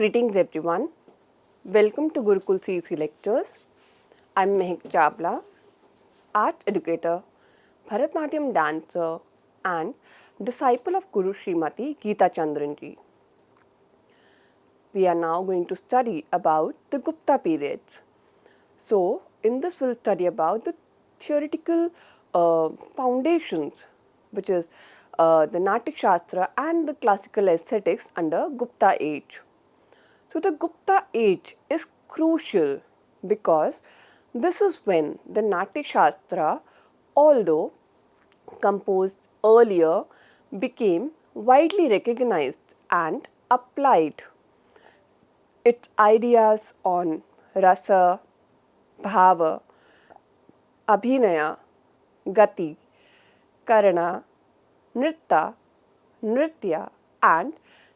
Greetings everyone. Welcome to Gurukul CC Lectures. I am Mehak Chawla, art educator, Bharatnatyam dancer and disciple of Guru Srimati Geeta Chandranji. We are now going to study about the Gupta periods. So, in this we'll study about the theoretical foundations, which is the Natyashastra and the classical aesthetics under Gupta age. So, the Gupta age is crucial because this is when the Natyashastra, although composed earlier, became widely recognized and applied. Its ideas on rasa, bhava, abhinaya, gati, karana, nritya and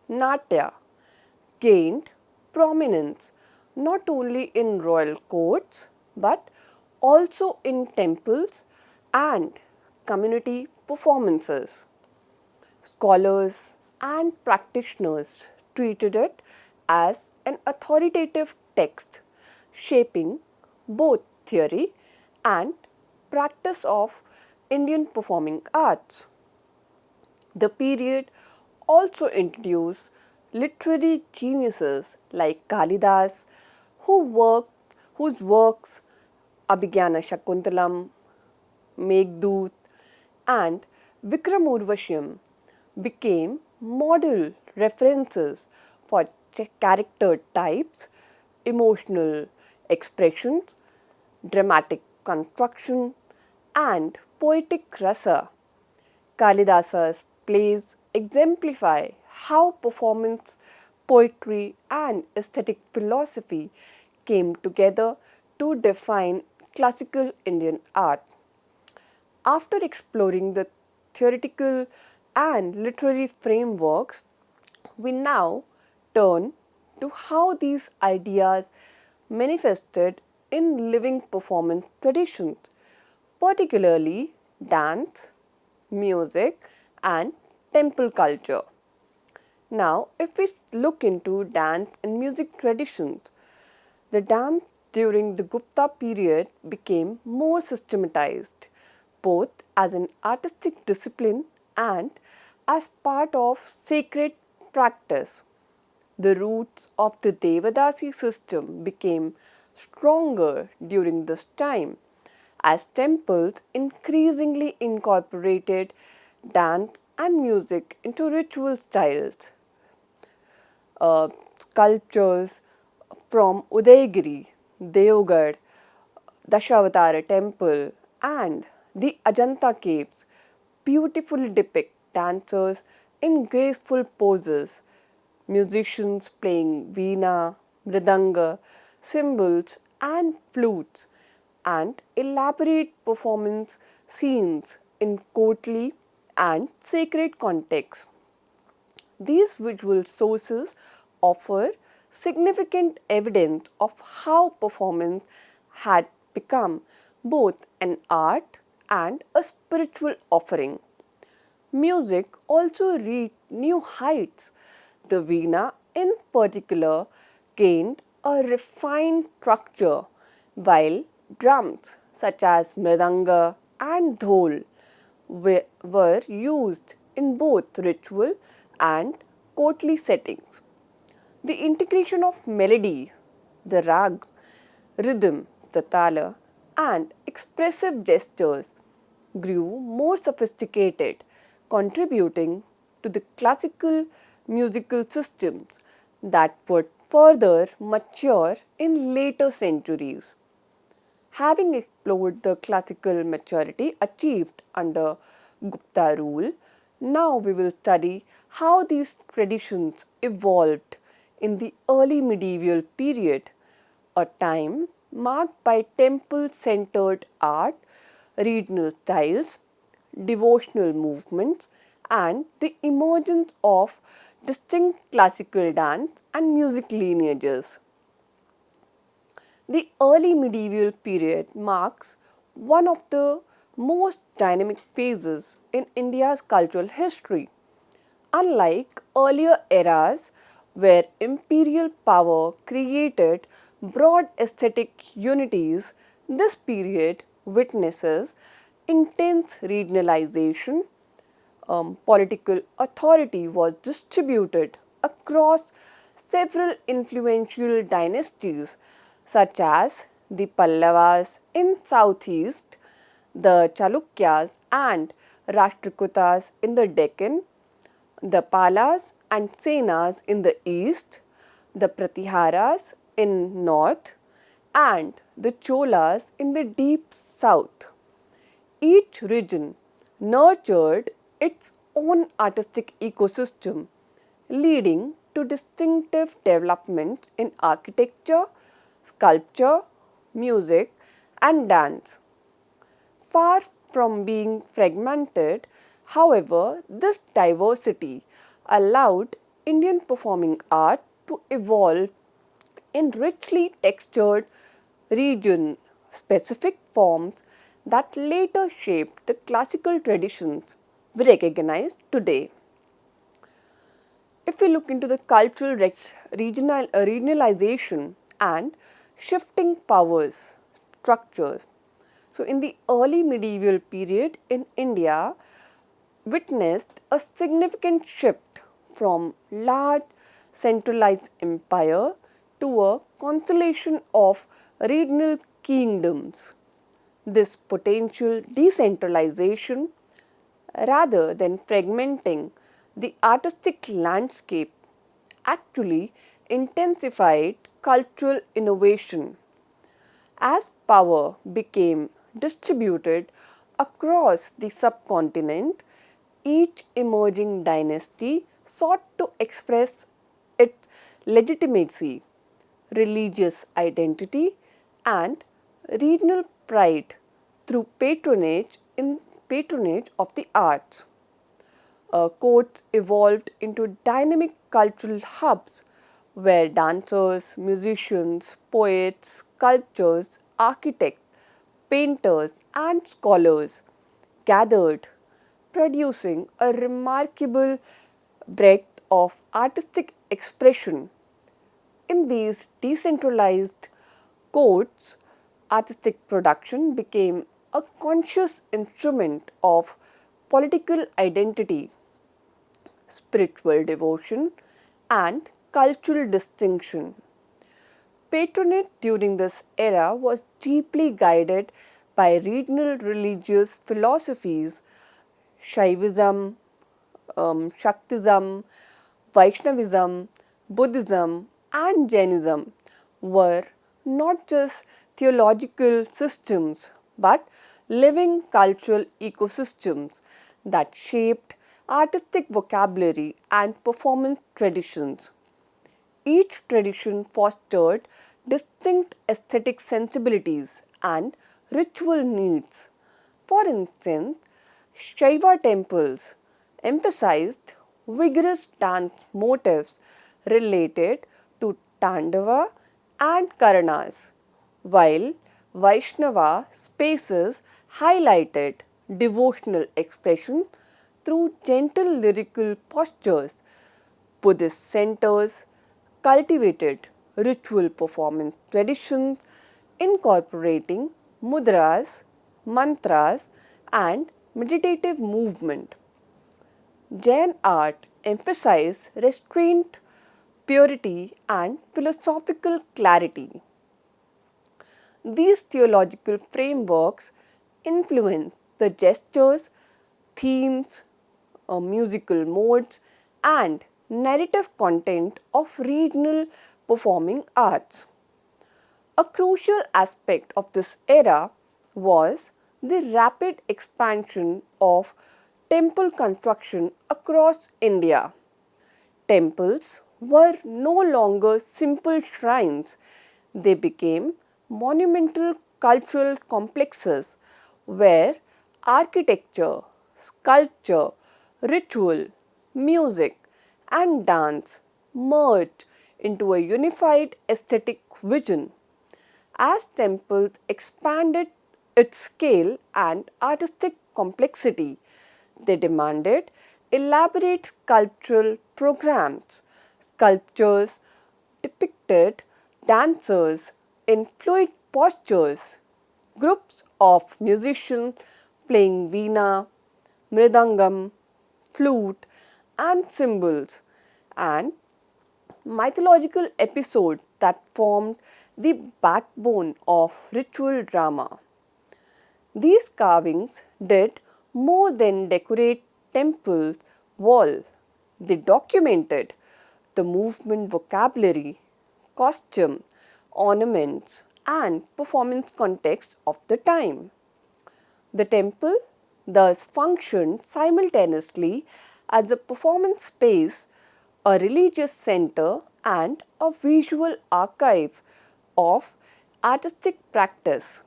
natya gained prominence not only in royal courts but also in temples and community performances. Scholars and practitioners treated it as an authoritative text shaping both theory and practice of Indian performing arts. The period also introduced literary geniuses like Kalidas, whose works Abhigyana Shakuntalam, Meghdut and Vikramurvashiyam became model references for character types, emotional expressions, dramatic construction and poetic rasa. Kalidasa's plays exemplify how performance, poetry and aesthetic philosophy came together to define classical Indian art. After exploring the theoretical and literary frameworks, we now turn to how these ideas manifested in living performance traditions, particularly dance, music and temple culture. Now, if we look into dance and music traditions, the dance during the Gupta period became more systematized, both as an artistic discipline and as part of sacred practice. The roots of the Devadasi system became stronger during this time as temples increasingly incorporated dance and music into ritual styles. Sculptures from Udaygiri, Deogarh, Dashavatara temple and the Ajanta caves beautifully depict dancers in graceful poses, musicians playing veena, mridanga, cymbals and flutes, and elaborate performance scenes in courtly and sacred contexts. These visual sources offer significant evidence of how performance had become both an art and a spiritual offering. Music also reached new heights. The veena, in particular, gained a refined structure, while drums such as mridanga and dhol were used in both ritual and courtly settings. The integration of melody, the rag, rhythm, the tala, and expressive gestures grew more sophisticated, contributing to the classical musical systems that would further mature in later centuries. Having explored the classical maturity achieved under Gupta rule, now we will study how these traditions evolved in the early medieval period, a time marked by temple-centered art, regional styles, devotional movements, and the emergence of distinct classical dance and music lineages. The early medieval period marks one of the most dynamic phases in India's cultural history. Unlike earlier eras where imperial power created broad aesthetic unities. This period witnesses intense regionalization. Political authority was distributed across several influential dynasties such as the Pallavas in southeast, the Chalukyas and Rashtrakutas in the Deccan, the Pallavas and Senas in the east, the Pratiharas in north, and the Cholas in the deep south. Each region nurtured its own artistic ecosystem, leading to distinctive development in architecture, sculpture, music, and dance. Far from being fragmented, however, this diversity allowed Indian performing art to evolve in richly textured region specific forms that later shaped the classical traditions we recognize today. If we look into the cultural regionalization and shifting powers structures, so in the early medieval period in India, witnessed a significant shift from large centralized empire to a constellation of regional kingdoms. This potential decentralization, rather than fragmenting the artistic landscape, actually intensified cultural innovation. As power became distributed across the subcontinent, each emerging dynasty sought to express its legitimacy, religious identity, and regional pride through patronage of the arts. Courts evolved into dynamic cultural hubs where dancers, musicians, poets, sculptors, architects, painters, and scholars gathered, producing a remarkable breadth of artistic expression. In these decentralized courts, artistic production became a conscious instrument of political identity, spiritual devotion, and cultural distinction. Patronage during this era was deeply guided by regional religious philosophies. Shaivism, Shaktism, Vaishnavism, Buddhism, and Jainism were not just theological systems but living cultural ecosystems that shaped artistic vocabulary and performance traditions. Each tradition fostered distinct aesthetic sensibilities and ritual needs. For instance, Shaiva temples emphasized vigorous dance motifs related to Tandava and Karanas, while Vaishnava spaces highlighted devotional expression through gentle lyrical postures. Buddhist centers cultivated ritual performance traditions incorporating mudras, mantras, and meditative movement. Jain art emphasized restraint, purity, and philosophical clarity. These theological frameworks influence the gestures, themes, musical modes, and narrative content of regional performing arts. A crucial aspect of this era was the rapid expansion of temple construction across India. Temples were no longer simple shrines, they became monumental cultural complexes where architecture, sculpture, ritual, music, and dance merged into a unified aesthetic vision. As temples expanded its scale and artistic complexity, they demanded elaborate sculptural programs, Sculptures depicted dancers in fluid postures, groups of musicians playing veena, mridangam, flute, and cymbals, and mythological episodes that formed the backbone of ritual drama. These carvings did more than decorate temples' walls. They documented the movement vocabulary, costume, ornaments, and performance context of the time. The temple thus functioned simultaneously as a performance space, a religious center, and a visual archive of artistic practice.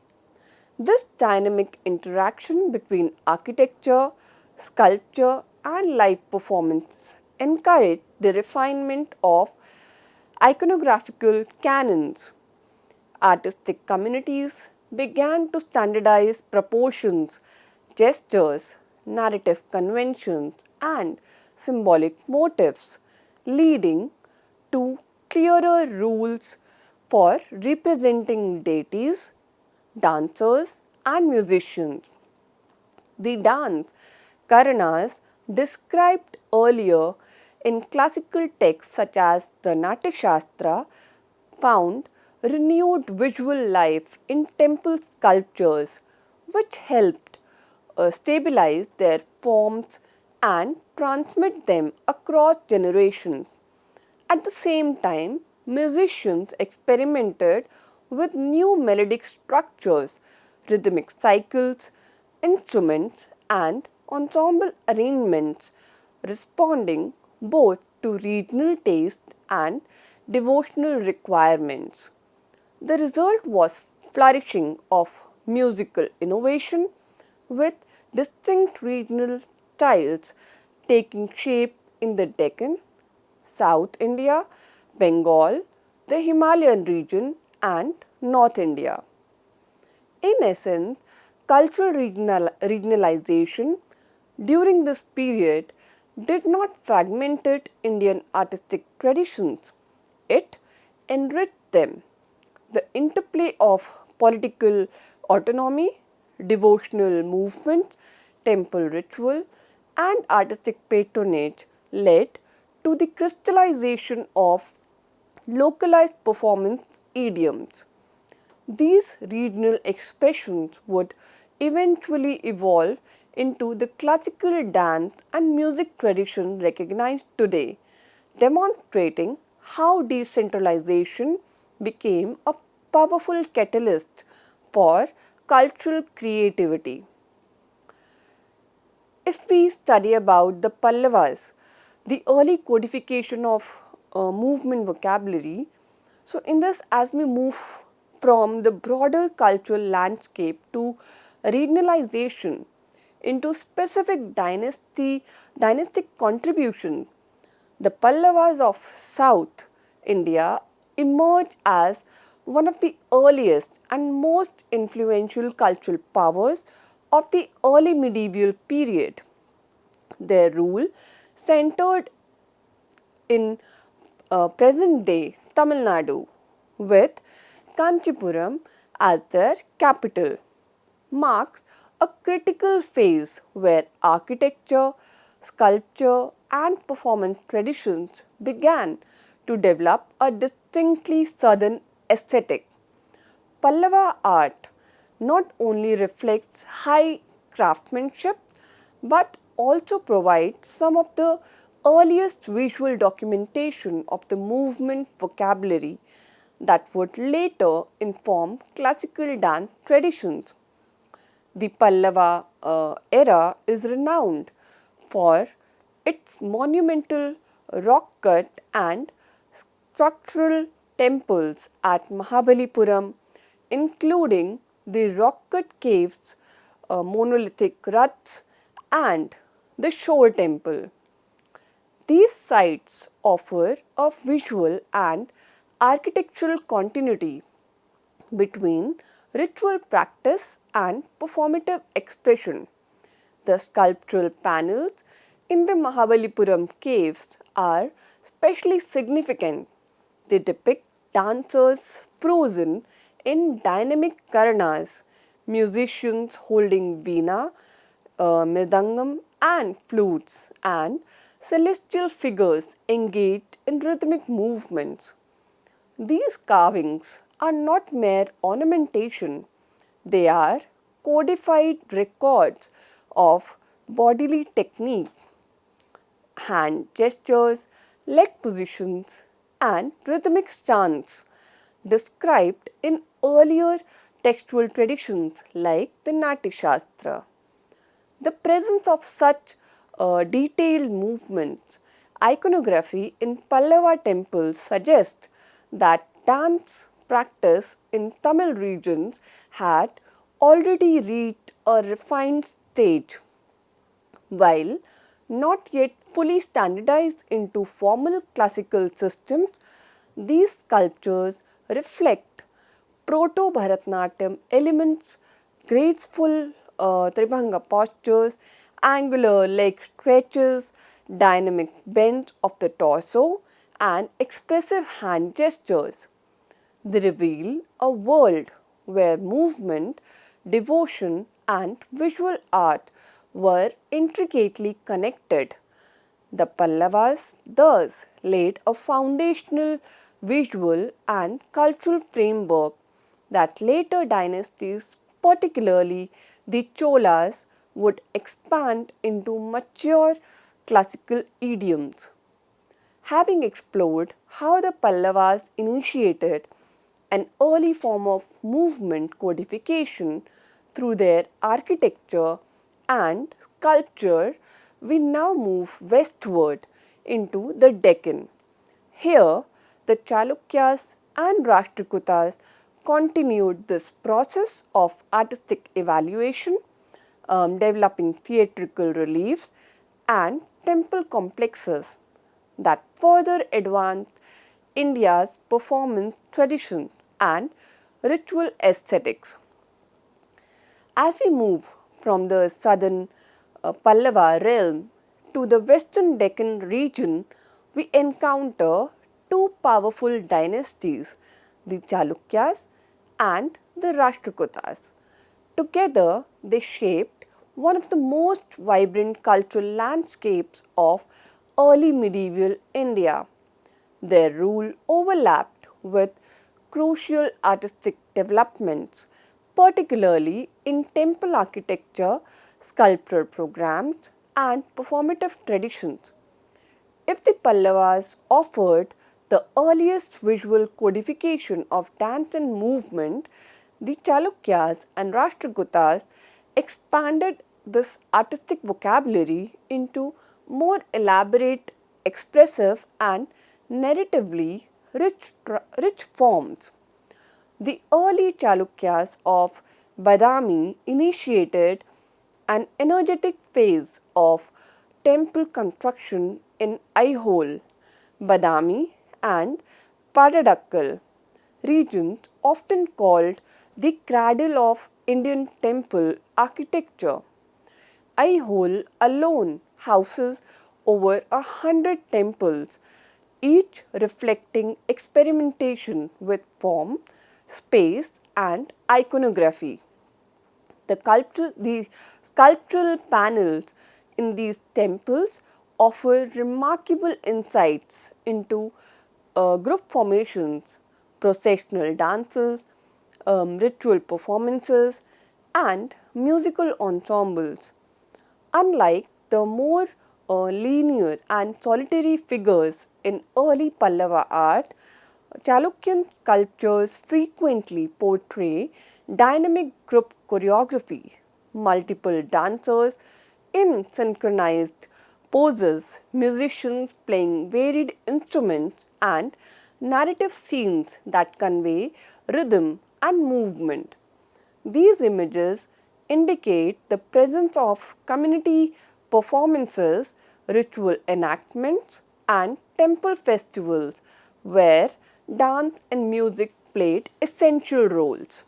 This dynamic interaction between architecture, sculpture, and live performance encouraged the refinement of iconographical canons. Artistic communities began to standardize proportions, gestures, narrative conventions, and symbolic motifs, leading to clearer rules for representing deities, dancers, and musicians. The dance Karanas described earlier in classical texts such as the Natyashastra found renewed visual life in temple sculptures, which helped stabilize their forms and transmit them across generations. At the same time, musicians experimented with new melodic structures, rhythmic cycles, instruments, and ensemble arrangements, responding both to regional taste and devotional requirements. The result was flourishing of musical innovation with distinct regional styles taking shape in the Deccan, South India, Bengal, the Himalayan region, and North India. In essence, cultural regionalization during this period did not fragment Indian artistic traditions, it enriched them. The interplay of political autonomy, devotional movements, temple ritual, and artistic patronage led to the crystallization of localized performance idioms. These regional expressions would eventually evolve into the classical dance and music tradition recognized today, demonstrating how decentralization became a powerful catalyst for cultural creativity. If we study about the Pallavas, the early codification of movement vocabulary, so in this, as we move from the broader cultural landscape to regionalization into specific dynastic contribution, the Pallavas of South India emerged as one of the earliest and most influential cultural powers of the early medieval period. Their rule centered in present day Tamil Nadu, with Kanchipuram as their capital, marks a critical phase where architecture, sculpture, and performance traditions began to develop a distinctly southern aesthetic. Pallava art not only reflects high craftsmanship but also provides some of the earliest visual documentation of the movement vocabulary that would later inform classical dance traditions. The Pallava era is renowned for its monumental rock cut and structural temples at Mahabalipuram, including the rock cut caves, monolithic ruts, and the shore temple. These sites offer a visual and architectural continuity between ritual practice and performative expression. The sculptural panels in the Mahabalipuram caves are especially significant. They depict dancers frozen in dynamic karanas, musicians holding veena, mridangam, and flutes, and celestial figures engaged in rhythmic movements. These carvings are not mere ornamentation, they are codified records of bodily technique, hand gestures, leg positions, and rhythmic stance described in earlier textual traditions like the Natyashastra. The presence of such detailed movements, iconography in Pallava temples suggests that dance practice in Tamil regions had already reached a refined stage. While not yet fully standardized into formal classical systems, these sculptures reflect proto Bharatanatyam elements, graceful Tribhanga postures, angular leg stretches, dynamic bend of the torso, and expressive hand gestures. They reveal a world where movement, devotion, and visual art were intricately connected. The Pallavas thus laid a foundational visual and cultural framework that later dynasties, particularly the Cholas, would expand into mature classical idioms. Having explored how the Pallavas initiated an early form of movement codification through their architecture and sculpture, we now move westward into the Deccan. Here, the Chalukyas and Rashtrakutas continued this process of artistic evaluation, developing theatrical reliefs and temple complexes that further advanced India's performance tradition and ritual aesthetics. As we move from the southern Pallava realm to the western Deccan region, we encounter two powerful dynasties, the Chalukyas and the Rashtrakutas. Together, they shaped one of the most vibrant cultural landscapes of early medieval India. Their rule overlapped with crucial artistic developments, particularly in temple architecture, sculptural programs, and performative traditions. If the Pallavas offered the earliest visual codification of dance and movement, the Chalukyas and Rashtrakutas expanded this artistic vocabulary into more elaborate, expressive, and narratively rich forms. The early Chalukyas of Badami initiated an energetic phase of temple construction in Aihole, Badami, and Padadakkal, regions often called the cradle of Indian temple architecture. Aihole alone houses over 100 temples, each reflecting experimentation with form, space, and iconography. The sculptural panels in these temples offer remarkable insights into group formations, processional dances, ritual performances, and musical ensembles. Unlike the more linear and solitary figures in early Pallava art, Chalukyan sculptures frequently portray dynamic group choreography, multiple dancers in synchronized poses, musicians playing varied instruments, and narrative scenes that convey rhythm and movement. These images indicate the presence of community performances, ritual enactments, and temple festivals where dance and music played essential roles.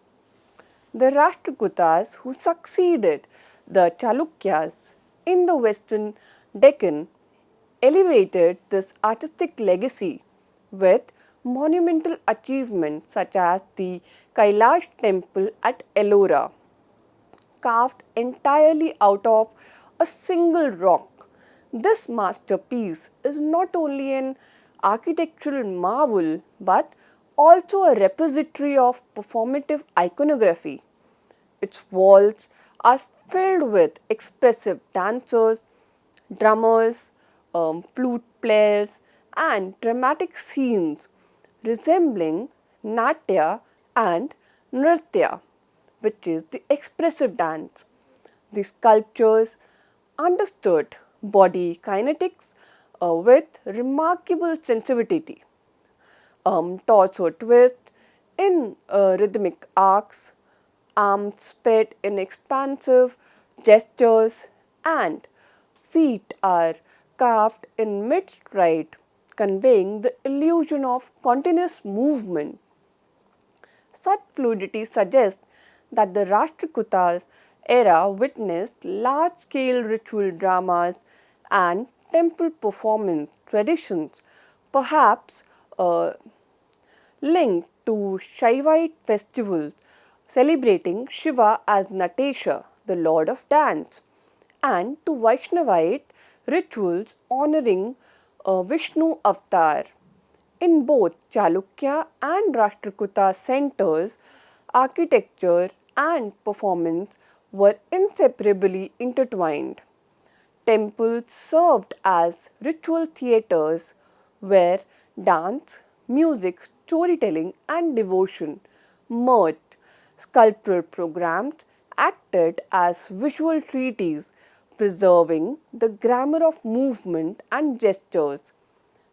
The Rashtrakutas, who succeeded the Chalukyas in the western Deccan, elevated this artistic legacy with monumental achievements such as the Kailash temple at Ellora, carved entirely out of a single rock. This masterpiece is not only an architectural marvel but also a repository of performative iconography. Its walls are filled with expressive dancers, drummers, flute players, and dramatic scenes resembling Natya and Nritya, which is the expressive dance. The sculptures understood body kinetics with remarkable sensitivity. Torso twist in rhythmic arcs, arms spread in expansive gestures, and feet are carved in mid stride, conveying the illusion of continuous movement. Such fluidity suggests that the Rashtrakutas era witnessed large scale ritual dramas and temple performance traditions, perhaps linked to Shaivite festivals celebrating Shiva as Natasha, the lord of dance, and to Vaishnavite rituals honoring Vishnu avatar. In both Chalukya and Rashtrakuta centers, architecture and performance were inseparably intertwined. Temples served as ritual theatres where dance, music, storytelling, and devotion merged. Sculptural programs acted as visual treaties, preserving the grammar of movement and gestures.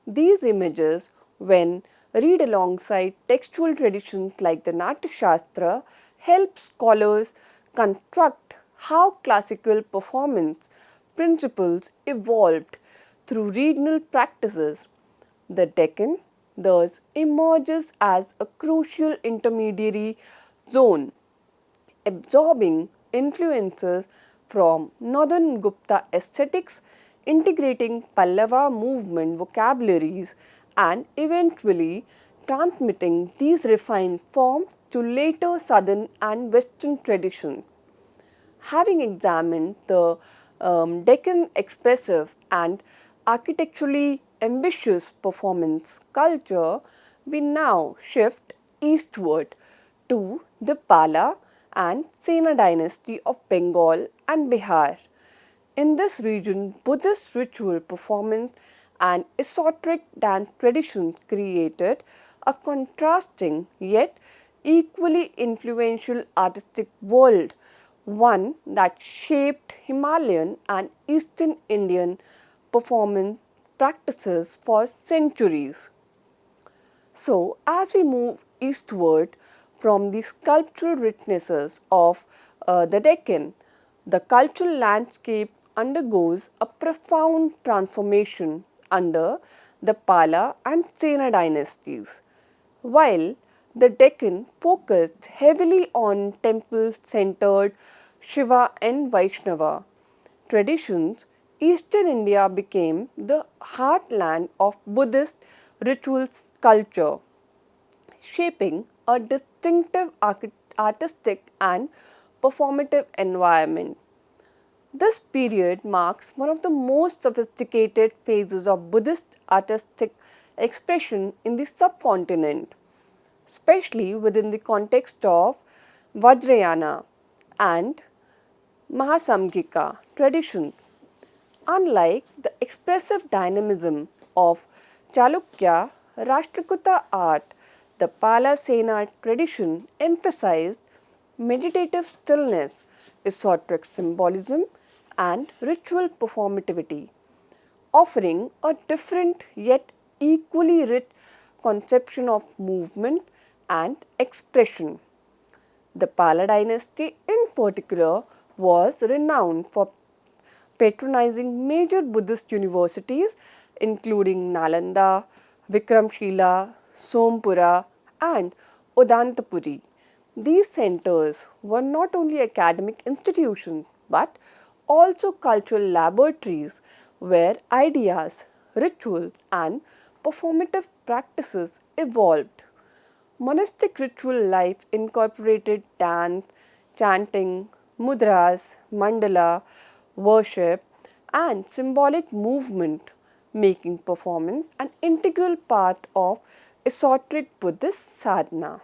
These images, when read alongside textual traditions like the Natyashastra, help scholars construct how classical performance principles evolved through regional practices. The Deccan thus emerges as a crucial intermediary zone, absorbing influences from northern Gupta aesthetics, integrating Pallava movement vocabularies, and eventually transmitting these refined forms to later southern and western traditions. Having examined the Deccan expressive and architecturally ambitious performance culture, we now shift eastward to the Pala and Sena dynasty of Bengal and Bihar. In this region, Buddhist ritual performance and esoteric dance traditions created a contrasting yet equally influential artistic world, one that shaped Himalayan and Eastern Indian performance practices for centuries. So, as we move eastward from the sculptural richnesses of the Deccan, the cultural landscape undergoes a profound transformation under the Pala and Sena dynasties. While the Deccan focused heavily on temple centered Shiva and Vaishnava traditions, Eastern India became the heartland of Buddhist ritual culture, shaping a distinctive artistic and performative environment. This period marks one of the most sophisticated phases of Buddhist artistic expression in the subcontinent, especially within the context of Vajrayana and Mahasamgika traditions. Unlike the expressive dynamism of Chalukya Rashtrakuta art, the Pala Sena tradition emphasized meditative stillness, esoteric symbolism, and ritual performativity, offering a different yet equally rich conception of movement and expression. The Pala dynasty, in particular, was renowned for patronizing major Buddhist universities including Nalanda, Vikramshila, Sompura, and Udantapuri. These centers were not only academic institutions but also cultural laboratories where ideas, rituals, and performative practices evolved. Monastic ritual life incorporated dance, chanting, mudras, mandala, worship, and symbolic movement, making performance an integral part of esoteric Buddhist sadhana.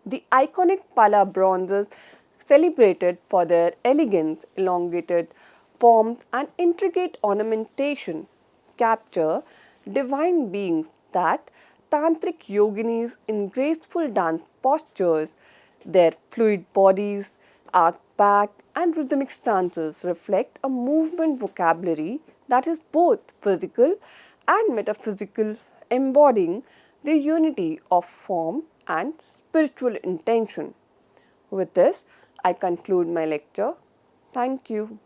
The iconic Pala bronzes, celebrated for their elegance, elongated forms, and intricate ornamentation, capture divine beings that tantric yoginis in graceful dance postures, their fluid bodies, arched back, and rhythmic stances reflect a movement vocabulary that is both physical and metaphysical, embodying the unity of form and spiritual intention. With this, I conclude my lecture. Thank you.